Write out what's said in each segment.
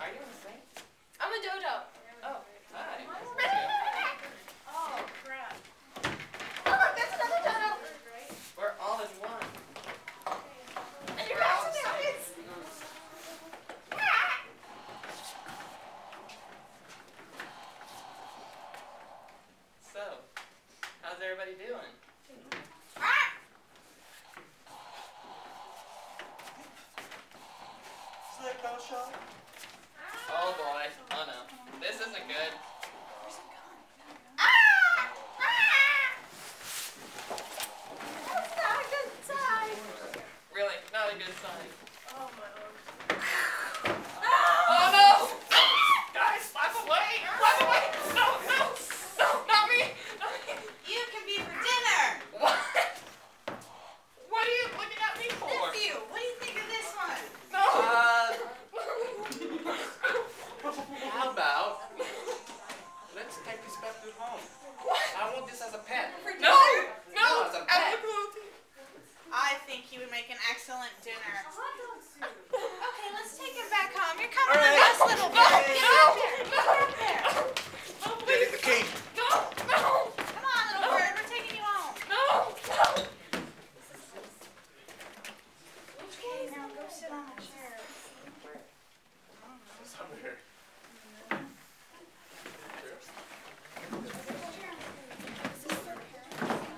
Are you a saint? I'm a dodo. Oh, hi. Oh, crap. Oh, look, that's another dodo. We're all in one. And you're back to millions. So, how's everybody doing? Oh boy. Oh no. This isn't good. That's not a good sign. Really, not a good sign. Oh, my arm. Oh no! Guys, slap away! Slap away! No, no! No, not me! Not me! You can be for dinner. What? What are you looking at me for? Nephew, what do you think of this one? No! How about let's take this back to home? I want this as a pet. For No! dinner? No! as a pet. I think you would make an excellent dinner. Okay, let's take him back home. You're coming All with right. us, little No! boy. Get No! up there. Get up there. No, Take please! the key. No! No! Come on, little bird. We're taking you home. No! No! Okay, now go sit on the chair. Somewhere.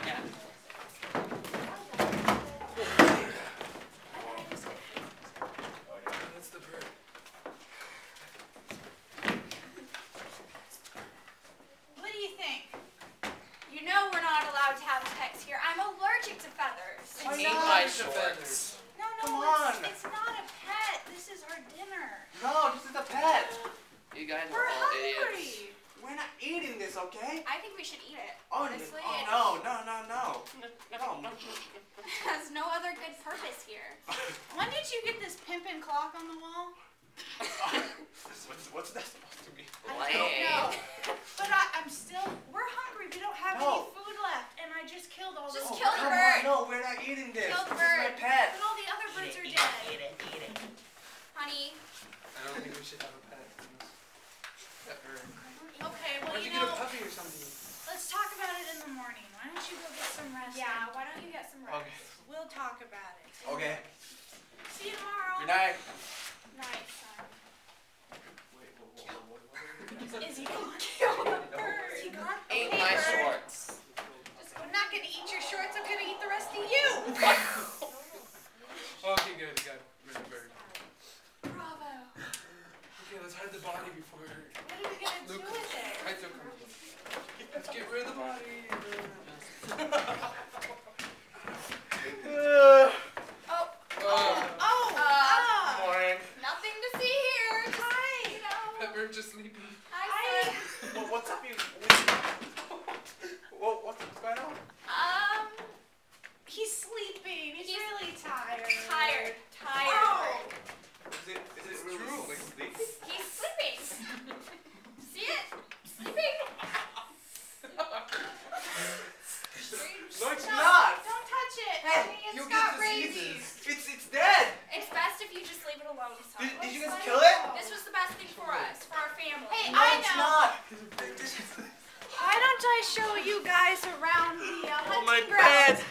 Yeah. That's the bird. What do you think? You know we're not allowed to have pets here. I'm allergic to feathers. I Eat know. my The shorts. No, Come it's on. not a pet. This is our dinner. No, this is a pet. You guys are We're all hungry. idiots. We're not eating this, okay? I think we should eat it. Oh, Honestly, oh no. No. it has no other good purpose here. When did you get this pimpin' clock on the wall? What's that supposed to be? I Lame. don't know. But I'm still, we're hungry. We don't have No. any food left. And I just killed all Just those. kill the Come bird. on, no, we're not eating this. Kill the This is my bird. pet. But all the other birds are dead. Eat it. Honey, I don't think we should have a pet. Pet bird. Okay, well, Why don't you you get a know, puppy or something? let's talk about it in the morning. Why don't you go get some rest? yeah, and why don't you get some rest? Okay. We'll talk about it. Okay. See you tomorrow. Good night. Night, son. Is he gone? Kill the bird. Is he gone? Eat Okay, my bird. shorts. I'm not going to eat your shorts. I'm going to eat the rest of you. Okay, good. We got rid of the bird. Bravo. Okay, let's hide the body before. What are we going to do Look. with it? I took her. Let's get rid of the body. Oh, Oh. Morning. nothing to see here. Just, Hi. you know. That bird just sleeping. Hi, son. What's up, you? What's going on? He's sleeping. He's He's really tired. Tired. Oh. Is it really true? Like sleep? He's sleeping. See it? Sleeping. No, it's No, not. Don't touch it. Hey, Honey, you it's get got diseases. rabies. It's dead. It's best if you just leave it alone, son. Did you guys Let's kill let it? go. This was the best thing for us, for our family. Hey, No, I it's know. not. Why don't I show you guys around the Oh, my hunting grounds? bed.